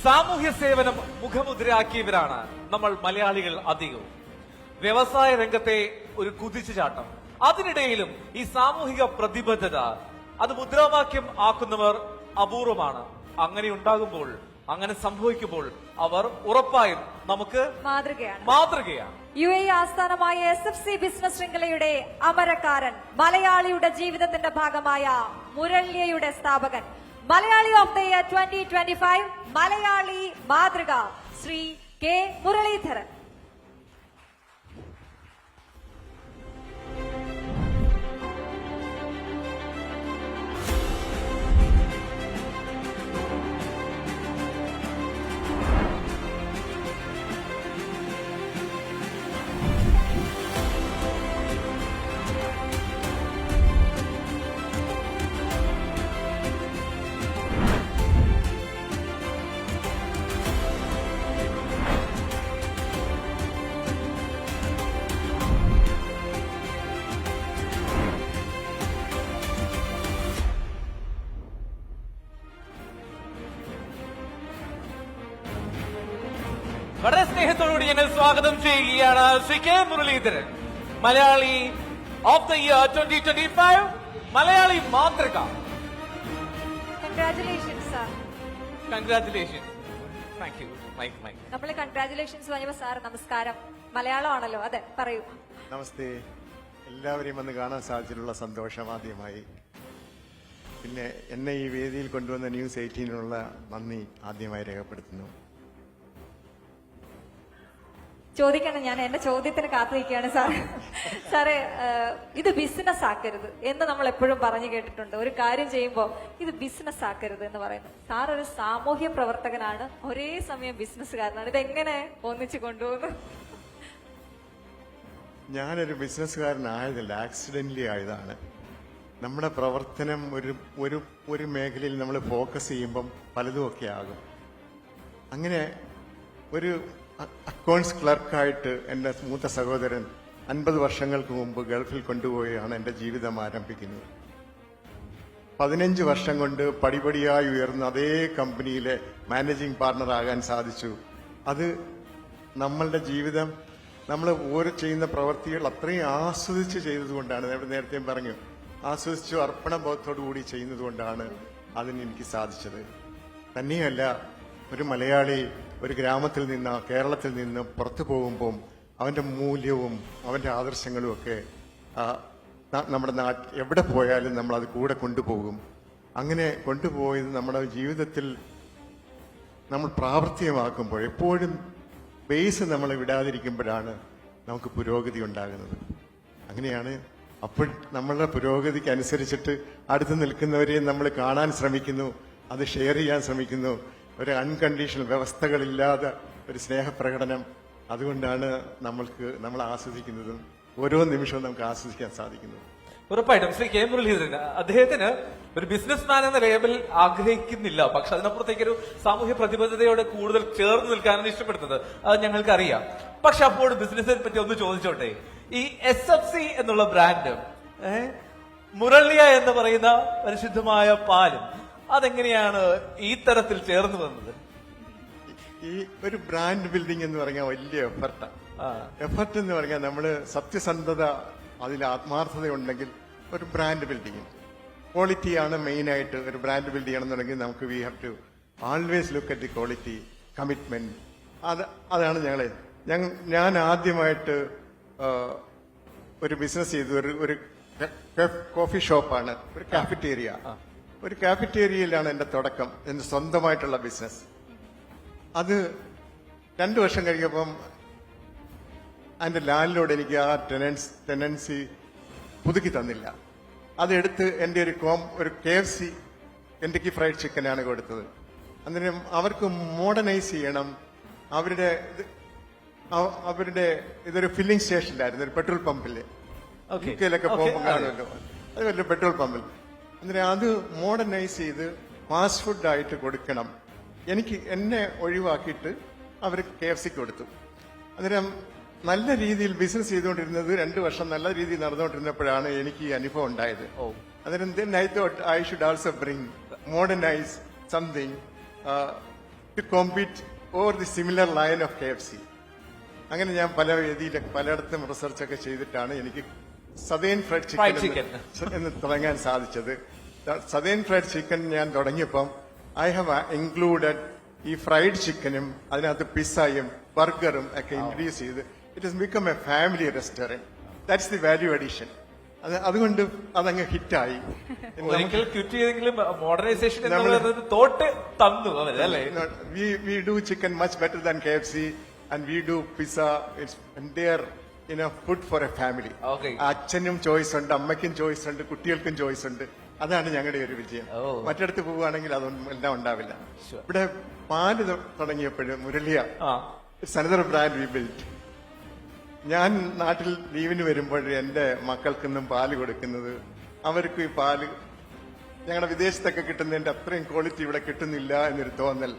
സാമൂഹ്യ സേവനം മുഖമുദ്രയാക്കിയവരാണ് നമ്മൾ മലയാളികൾ അധികവും. വ്യവസായ രംഗത്തെ ഒരു കുതിച്ചുചാട്ടം, അതിനിടയിലും ഈ സാമൂഹിക പ്രതിബദ്ധത അത് മുദ്രാവാക്യം ആക്കുന്നവർ അപൂർവമാണ്. അങ്ങനെ ഉണ്ടാകുമ്പോൾ, അങ്ങനെ സംഭവിക്കുമ്പോൾ അവർ ഉറപ്പായും നമുക്ക് മാതൃകയാണ്. UAE ആസ്ഥാനമായ SFC ബിസിനസ് ശൃംഖലയുടെ അമരക്കാരൻ, മലയാളിയുടെ ജീവിതത്തിന്റെ ഭാഗമായ മുരള്യയുടെ സ്ഥാപകൻ, മലയാളി ഓഫ് ദ ഇയർ 2025, മലയാളി മാതൃക, ശ്രീ കെ മുരളീധരൻ. വളരെ സ്നേഹത്തോടുകൂടി ഞങ്ങൾ സ്വാഗതം ചെയ്യുകയാണ് Shri K Muraleedharan, Malayali of the year 2025, മലയാളി മാതൃക. Congratulations sir. Congratulations. Thank you. നമ്മള് കൺഗ്രാറ്റുലേഷൻസ് പറഞ്ഞപ്പോ സാർ നമസ്കാരം, മലയാളമാണല്ലോ, അതെ പറയൂ. നമസ്തേ. എല്ലാവരെയും വന്ന് കാണാൻ സാധിച്ചിട്ടുള്ള സന്തോഷം ആദ്യമായി. പിന്നെ എന്നെ ഈ വേദിയിൽ കൊണ്ടുവന്ന ന്യൂസ് 18-നുള്ള നന്ദി ആദ്യമായി രേഖപ്പെടുത്തുന്നു. ചോദിക്കണം, ഞാൻ എന്റെ ചോദ്യത്തിന് കാത്തിരിക്കുകയാണ് സാർ. സാറേ, ഇത് ബിസിനസ് ആക്കരുത് എന്ന് നമ്മൾ എപ്പോഴും പറഞ്ഞു കേട്ടിട്ടുണ്ട്. ഒരു കാര്യം ചെയ്യുമ്പോൾ ഇത് ബിസിനസ് ആക്കരുത് എന്ന് പറയുന്നു. സാർ ഒരു സാമൂഹ്യ പ്രവർത്തകനാണ്, ഒരേ സമയം ബിസിനസ്സുകാരനാണ്. ഇതെങ്ങനെ ഒന്നിച്ചു കൊണ്ടുപോകുന്നു? ഞാനൊരു ബിസിനസ്സുകാരനായതല്ല, ആക്സിഡന്റലി ആയതാണ്. നമ്മുടെ പ്രവർത്തനം ഒരു മേഖലയിൽ നമ്മൾ ഫോക്കസ് ചെയ്യുമ്പം പലതുമൊക്കെ ആകും. അങ്ങനെ ഒരു അക്കൗണ്ട്സ് ക്ലർക്കായിട്ട് എൻ്റെ മൂത്ത സഹോദരൻ 50 വർഷങ്ങൾക്ക് മുമ്പ് ഗൾഫിൽ കൊണ്ടുപോയാണ് എൻ്റെ ജീവിതം ആരംഭിക്കുന്നത്. 15 വർഷം കൊണ്ട് പടിപടിയായി ഉയർന്ന അതേ കമ്പനിയിലെ മാനേജിംഗ് പാർട്ണർ ആകാൻ സാധിച്ചു. അത് നമ്മളുടെ ജീവിതം, നമ്മൾ ഓരോ ചെയ്യുന്ന പ്രവൃത്തികൾ അത്രയും ആസ്വദിച്ച് ചെയ്തതുകൊണ്ടാണ്. നേരത്തെ പറഞ്ഞു, ആസ്വദിച്ചു അർപ്പണബോധത്തോടു കൂടി ചെയ്യുന്നതുകൊണ്ടാണ് അതിന് എനിക്ക് സാധിച്ചത്. തന്നെയല്ല, ഒരു മലയാളി ഒരു ഗ്രാമത്തിൽ നിന്ന്, കേരളത്തിൽ നിന്ന് പുറത്തു പോകുമ്പോൾ അവന്റെ മൂല്യവും അവന്റെ ആദർശങ്ങളും ഒക്കെ നമ്മുടെ എവിടെ പോയാലും നമ്മൾ അത് കൂടെ കൊണ്ടുപോകും. അങ്ങനെ കൊണ്ടുപോയത് നമ്മുടെ ജീവിതത്തിൽ നമ്മൾ പ്രാവർത്തികമാക്കുമ്പോൾ, എപ്പോഴും ബേസ് നമ്മൾ വിടാതിരിക്കുമ്പോഴാണ് നമുക്ക് പുരോഗതി ഉണ്ടാകുന്നത്. അങ്ങനെയാണ്. അപ്പോൾ നമ്മളുടെ പുരോഗതിക്ക് അനുസരിച്ചിട്ട് അടുത്ത് നിൽക്കുന്നവരെ നമ്മൾ കാണാൻ ശ്രമിക്കുന്നു, അത് ഷെയർ ചെയ്യാൻ ശ്രമിക്കുന്നു. ഒരു അൺകണ്ടീഷണൽ വ്യവസ്ഥകളില്ലാതെ ഒരു സ്നേഹപ്രകടനം. അതുകൊണ്ടാണ് നമ്മൾ ആസ്വദിക്കുന്നതും ഓരോ നിമിഷവും നമുക്ക് ആസ്വദിക്കാൻ സാധിക്കുന്നത്. ഉറപ്പായിട്ടും ശ്രീ കെ മുരളീധരൻ അദ്ദേഹത്തിന് ഒരു ബിസിനസ്മാൻ എന്ന ലേബൽ ആഗ്രഹിക്കുന്നില്ല, പക്ഷെ അതിനപ്പുറത്തേക്ക് ഒരു സാമൂഹ്യ പ്രതിബദ്ധതയോടെ കൂടുതൽ ചേർന്ന് നിൽക്കാനാണ് ഇഷ്ടപ്പെടുന്നത്. അത് ഞങ്ങൾക്കറിയാം. പക്ഷെ അപ്പോൾ ബിസിനസിനെ പറ്റി ഒന്ന് ചോദിച്ചോട്ടെ. ഈ SFC എന്നുള്ള ബ്രാൻഡ്, മുരളിയ എന്ന് പറയുന്ന പരിശുദ്ധമായ പാലും, അതെങ്ങനെയാണ് ഈ തരത്തിൽ ചേർന്ന് വന്നത്? ഈ ഒരു ബ്രാൻഡ് ബിൽഡിംഗ് എന്ന് പറഞ്ഞാൽ വലിയ എഫർട്ട് എന്ന് പറഞ്ഞാൽ നമ്മള് സത്യസന്ധത, അതിൽ ആത്മാർത്ഥത ഉണ്ടെങ്കിൽ ഒരു ബ്രാൻഡ് ബിൽഡിംഗ്, ക്വാളിറ്റിയാണ് മെയിൻ ആയിട്ട്. ഒരു ബ്രാൻഡ് ബിൽഡ് ചെയ്യണമെന്നുണ്ടെങ്കിൽ നമുക്ക് we have to always look at the quality, commitment. അതാണ് ഞാൻ ആദ്യമായിട്ട് ഒരു ബിസിനസ് ചെയ്തു. ഒരു കോഫി ഷോപ്പാണ്, ഒരു കാഫറ്റേറിയ. ഒരു കാഫറ്റേരിയയിലാണ് എന്റെ തുടക്കം, എന്റെ സ്വന്തമായിട്ടുള്ള ബിസിനസ്. അത് 2 വർഷം കഴിഞ്ഞപ്പം അതിന്റെ ലാൻഡ്ലോഡ് എനിക്ക് ആ ടെനൻസി പുതുക്കി തന്നില്ല. അതെടുത്ത് എന്റെ ഒരു KFC, കെൻറ്റക്കി ഫ്രൈഡ് ചിക്കനാണ് കൊടുത്തത്. അന്നേരം അവർക്ക് മോഡേണൈസ് ചെയ്യണം. അവരുടെ ഇതൊരു ഫില്ലിംഗ് സ്റ്റേഷനിലായിരുന്നു, ഒരു പെട്രോൾ പമ്പില്. യുകെയിലൊക്കെ പോകുമ്പോൾ കാണുമല്ലോ, അത് വലിയ പെട്രോൾ പമ്പിൽ. അന്നേരം അത് മോഡേണൈസ് ചെയ്ത് ഫാസ്റ്റ് ഫുഡ് ആയിട്ട് കൊടുക്കണം. എന്നെ ഒഴിവാക്കിയിട്ട് അവർ KFC കൊടുത്തു. അന്നേരം നല്ല രീതിയിൽ ബിസിനസ് ചെയ്തുകൊണ്ടിരുന്നത് 2 വർഷം നല്ല രീതിയിൽ നടന്നുകൊണ്ടിരുന്നപ്പോഴാണ് എനിക്ക് ഈ അനുഭവം ഉണ്ടായത്. അന്നേരം then I thought I should also bring modernize something to compete over the similar line of KFC. അങ്ങനെ ഞാൻ പല വേദിയിലൊക്കെ പലയിടത്തും റിസർച്ച് ഒക്കെ ചെയ്തിട്ടാണ് എനിക്ക് southern fried Fried chicken chicken. എന്ന് തുടങ്ങാൻ സാധിച്ചത്. സദേൺ ഫ്രൈഡ് ചിക്കൻ ഞാൻ തുടങ്ങിയപ്പം ഐ ഹാവ് ഇൻക്ലൂഡഡ് ഈ ഫ്രൈഡ് ചിക്കനും അതിനകത്ത് പിസ്സയും ബർഗറും ഒക്കെ ഇൻട്രൊഡ്യൂസ് ചെയ്ത് it has become a family restaurant. That's the value addition. അതുകൊണ്ട് അതങ്ങ് ഹിറ്റായി. ഒരിക്കൽ ക്വിറ്റ് ചെയ്തെങ്കിലും മോഡേണൈസേഷൻ എന്നുള്ളത് തോട്ട് തന്നു അവര് അല്ലേ? We do chicken much better than KFC and we do pizza. It's entire food for a family. Okay. അച്ഛനും ചോയ്സ് ഉണ്ട്, അമ്മയ്ക്കും ചോയ്സ് ഉണ്ട്, കുട്ടികൾക്കും ചോയ്സ് ഉണ്ട്. അതാണ് ഞങ്ങളുടെ ഒരു വിജയം. മറ്റിടത്ത് പോവുകയാണെങ്കിൽ അതൊന്നും എല്ലാം ഉണ്ടാവില്ല. ഇവിടെ പാല് തുടങ്ങിയപ്പോഴും Muraliya it's another brand we built. ഞാൻ നാട്ടിൽ ലീവിന് വരുമ്പോൾ എന്റെ മക്കൾക്കൊന്നും പാല് കൊടുക്കുന്നത് അവർക്ക് ഈ പാല് ഞങ്ങളുടെ വിദേശത്തൊക്കെ കിട്ടുന്നതിന്റെ അത്രയും ക്വാളിറ്റി ഇവിടെ കിട്ടുന്നില്ല എന്നൊരു തോന്നൽ.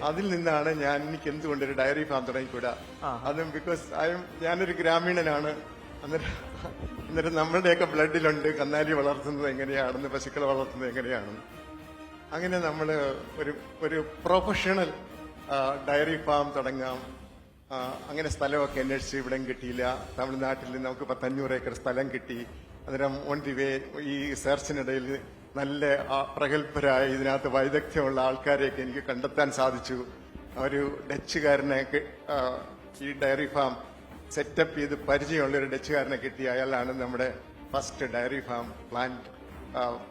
അതിൽ നിന്നാണ് എനിക്ക് എന്തുകൊണ്ടൊരു ഡയറി ഫാം തുടങ്ങിക്കൂടാ. അതും ബിക്കോസ് ഞാനൊരു ഗ്രാമീണനാണ്. അന്നേരം നമ്മളുടെയൊക്കെ ബ്ലഡിലുണ്ട് കന്നാലി വളർത്തുന്നത് എങ്ങനെയാണെന്ന്, പശുക്കളെ വളർത്തുന്നത് എങ്ങനെയാണെന്ന്. അങ്ങനെ നമ്മൾ ഒരു പ്രൊഫഷണൽ ഡയറി ഫാം തുടങ്ങാം. അങ്ങനെ സ്ഥലമൊക്കെ അന്വേഷിച്ച് ഇവിടെയും കിട്ടിയില്ല. തമിഴ്നാട്ടിൽ നമുക്ക് 500 ഏക്കർ സ്ഥലം കിട്ടി. അന്നേരം ഓൺ ദി വേ ഈ സെർച്ചിനിടയിൽ നല്ല പ്രഗത്ഭരായ ഇതിനകത്ത് വൈദഗ്ധ്യമുള്ള ആൾക്കാരെയൊക്കെ എനിക്ക് കണ്ടെത്താൻ സാധിച്ചു. ഒരു ഡച്ചുകാരനെ ഈ ഡയറി ഫാം സെറ്റപ്പ് ചെയ്ത് പരിചയമുള്ള ഒരു ഡച്ചുകാരനെ കിട്ടി. അയാളാണ് നമ്മുടെ ഫസ്റ്റ് ഡയറി ഫാം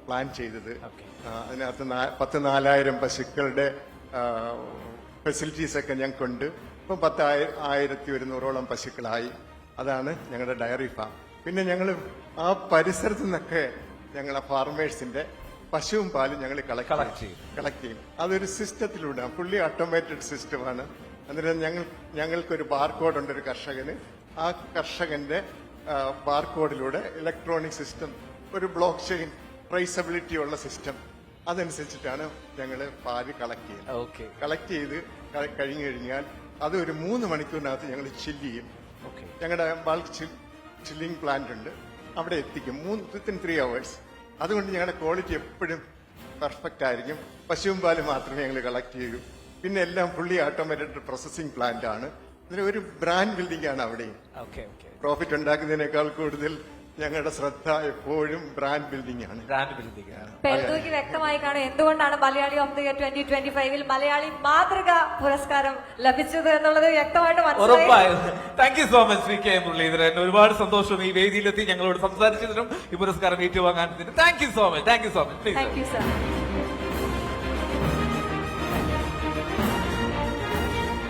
പ്ലാൻ ചെയ്തത്. അതിനകത്ത് 14,000 പശുക്കളുടെ ഫെസിലിറ്റീസ് ഒക്കെ ഞങ്ങൾക്കുണ്ട്. ഇപ്പം 10,100ഓളം പശുക്കളായി. അതാണ് ഞങ്ങളുടെ ഡയറി ഫാം. പിന്നെ ഞങ്ങൾ ആ പരിസരത്തു നിന്നൊക്കെ ഞങ്ങളെ ഫാർമേഴ്സിന്റെ പശുവും പാലും ഞങ്ങൾ കളക്ട് ചെയ്യും. അതൊരു സിസ്റ്റത്തിലൂടെ, ഫുള്ളി ഓട്ടോമേറ്റഡ് സിസ്റ്റമാണ്. അന്നേരം ഞങ്ങൾക്കൊരു ബാർകോഡ് ഉണ്ട് ഒരു കർഷകന്. ആ കർഷകന്റെ ബാർകോഡിലൂടെ ഇലക്ട്രോണിക് സിസ്റ്റം, ഒരു ബ്ലോക്ക് ചെയിൻ ട്രേസബിലിറ്റി ഉള്ള സിസ്റ്റം, അതനുസരിച്ചിട്ടാണ് ഞങ്ങൾ പാല് കളക്ട് ചെയ്ത് കഴിഞ്ഞു കഴിഞ്ഞാൽ അത് ഒരു 3 മണിക്കൂറിനകത്ത് ഞങ്ങൾ ചില്ല് ചെയ്യും. ഞങ്ങളുടെ ബൾക്ക് ചില്ലിംഗ് പ്ലാന്റ് ഉണ്ട്, അവിടെ എത്തിക്കും വിത്തിൻ 3 hours. അതുകൊണ്ട് ഞങ്ങളുടെ ക്വാളിറ്റി എപ്പോഴും പെർഫെക്റ്റ് ആയിരിക്കും. പശുവും പാല് മാത്രമേ ഞങ്ങൾ കളക്ട് ചെയ്യൂ. പിന്നെ എല്ലാം ഫുള്ളി ഓട്ടോമേറ്റഡ് പ്രോസസിംഗ് പ്ലാന്റ് ആണ്. ഒരു ബ്രാൻഡ് ബിൽഡിംഗ് ആണ് അവിടെയും. പ്രോഫിറ്റ് ഉണ്ടാക്കുന്നതിനേക്കാൾ കൂടുതൽ ഞങ്ങളുടെ ശ്രദ്ധ എപ്പോഴും ബ്രാൻഡ് ബിൽഡിംഗ് ആണ്. പെരുന്തൂക്ക് വ്യക്തമായി കാണും എന്തുകൊണ്ടാണ് മലയാളി ഓഫ് ദി ഇയർ 2025 മലയാളി മാതൃക പുരസ്കാരം ലഭിച്ചത് എന്നുള്ളത് വ്യക്തമായിട്ട് മനസ്സിലായി. Thank you so much V K Muraleedharan. ഒരുപാട് സന്തോഷം ഈ വേദിയിലെത്തി ഞങ്ങളോട് സംസാരിച്ചതിനും ഈ പുരസ്കാരം ഏറ്റുവാങ്ങാൻ. Thank you so much. Thank you sir.